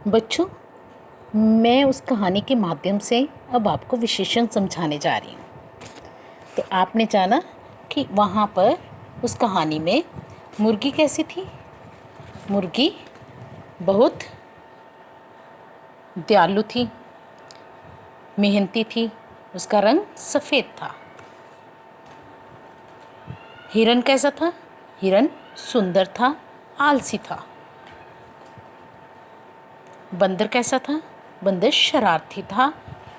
बच्चों, मैं उस कहानी के माध्यम से अब आपको विशेषण समझाने जा रही हूँ। तो आपने जाना कि वहाँ पर उस कहानी में मुर्गी कैसी थी। मुर्गी बहुत दयालु थी, मेहनती थी, उसका रंग सफ़ेद था। हिरन कैसा था? हिरन सुंदर था, आलसी था। बंदर कैसा था? बंदर शरारती था,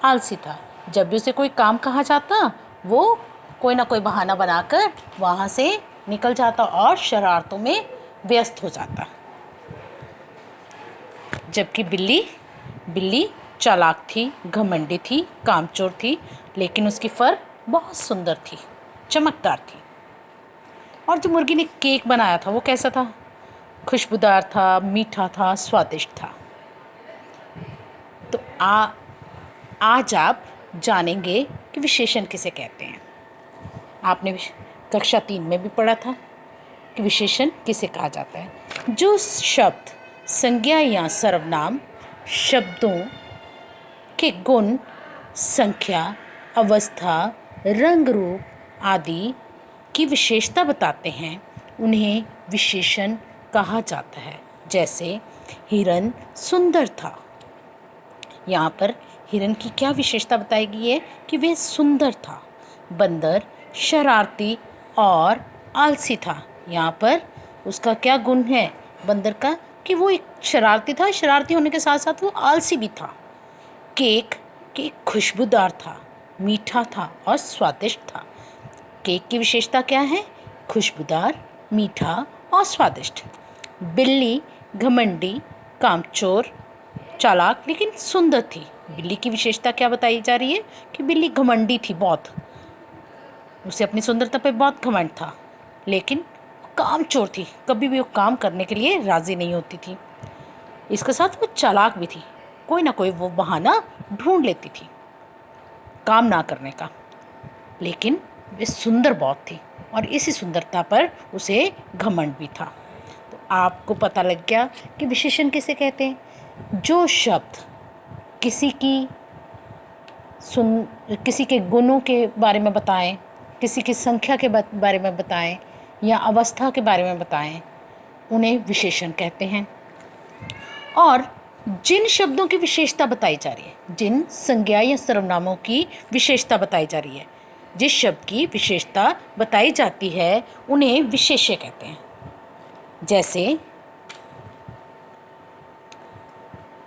आलसी था। जब भी उसे कोई काम कहा जाता वो कोई ना कोई बहाना बनाकर वहाँ से निकल जाता और शरारतों में व्यस्त हो जाता। जबकि बिल्ली चालाक थी, घमंडी थी, कामचोर थी, लेकिन उसकी फर बहुत सुंदर थी, चमकदार थी। और जो मुर्गी ने केक बनाया था वो कैसा था? खुशबूदार था, मीठा था, स्वादिष्ट था। तो आज आप जानेंगे कि विशेषण किसे कहते हैं। आपने कक्षा 3 में भी पढ़ा था कि विशेषण किसे कहा जाता है। जो शब्द संज्ञा या सर्वनाम शब्दों के गुण, संख्या, अवस्था, रंग रूप आदि की विशेषता बताते हैं, उन्हें विशेषण कहा जाता है। जैसे हिरन सुंदर था। यहाँ पर हिरन की क्या विशेषता बताई गई है कि वह सुंदर था। बंदर शरारती और आलसी था। यहाँ पर उसका क्या गुण है बंदर का कि वो एक शरारती था, शरारती होने के साथ साथ वो आलसी भी था। केक खुशबूदार था, मीठा था और स्वादिष्ट था। केक की विशेषता क्या है? खुशबूदार, मीठा और स्वादिष्ट। बिल्ली घमंडी, कामचोर, चालाक लेकिन सुंदर थी। बिल्ली की विशेषता क्या बताई जा रही है कि बिल्ली घमंडी थी बहुत, उसे अपनी सुंदरता पे बहुत घमंड था, लेकिन कामचोर थी, कभी भी वो काम करने के लिए राज़ी नहीं होती थी। इसके साथ वो चालाक भी थी, कोई ना कोई वो बहाना ढूंढ लेती थी काम ना करने का। लेकिन वे सुंदर बहुत थी और इसी सुंदरता पर उसे घमंड भी था। तो आपको पता लग गया कि विशेषण किसे कहते हैं। जो शब्द किसी के गुणों के बारे में बताएं, किसी की संख्या के बारे में बताएं या अवस्था के बारे में बताएं, उन्हें विशेषण कहते हैं। और जिन शब्दों की विशेषता बताई जा रही है, जिन संज्ञा या सर्वनामों की विशेषता बताई जा रही है, जिस शब्द की विशेषता बताई जाती है, उन्हें विशेष्य कहते हैं। जैसे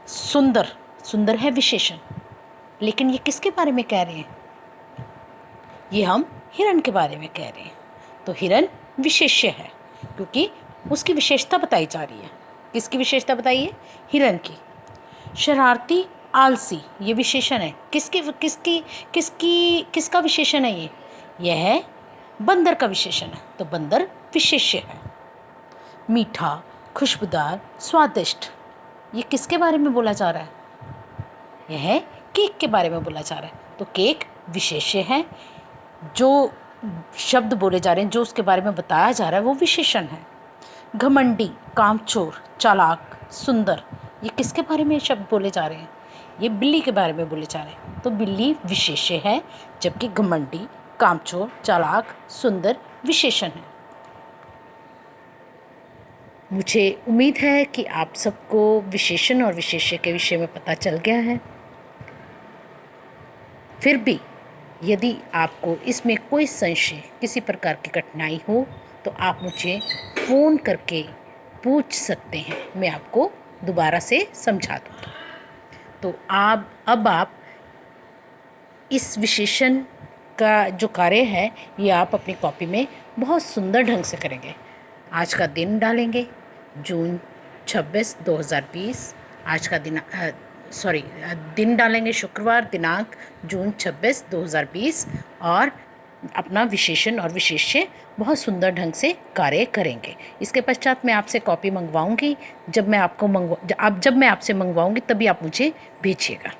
सुंदर है विशेषण, लेकिन ये किसके बारे में कह रहे हैं? ये हम हिरन के बारे में कह रहे हैं। तो हिरन विशेष्य है क्योंकि उसकी विशेषता बताई जा रही है। किसकी विशेषता बताई है? हिरन की। शरारती, आलसी, ये विशेषण है। किसका विशेषण है ये? यह है बंदर का विशेषण है, तो बंदर विशेष्य है। मीठा, खुशबूदार, स्वादिष्ट, ये किसके बारे में बोला जा रहा है? यह केक के बारे में बोला जा रहा है, तो केक विशेष्य है। जो शब्द बोले जा रहे हैं, जो उसके बारे में बताया जा रहा है, वो विशेषण है। घमंडी, कामचोर, चालाक, सुंदर, ये किसके बारे में शब्द बोले जा रहे हैं? ये बिल्ली के बारे में बोले जा रहे हैं, तो बिल्ली विशेष्य है, जबकि घमंडी, कामचोर, चालाक, सुंदर विशेषण है। मुझे उम्मीद है कि आप सबको विशेषण और विशेष्य के विषय में पता चल गया है। फिर भी यदि आपको इसमें कोई संशय, किसी प्रकार की कठिनाई हो, तो आप मुझे फ़ोन करके पूछ सकते हैं, मैं आपको दोबारा से समझा दूँगी। तो अब आप इस विशेषण का जो कार्य है ये आप अपनी कॉपी में बहुत सुंदर ढंग से करेंगे। आज का दिन डालेंगे जून 26, 2020। आज का दिन डालेंगे शुक्रवार, दिनांक जून 26, 2020, और अपना विशेषण और विशेष्य बहुत सुंदर ढंग से कार्य करेंगे। इसके पश्चात मैं आपसे कॉपी मंगवाऊंगी। जब मैं आपसे मंगवाऊंगी तभी आप मुझे भेजिएगा।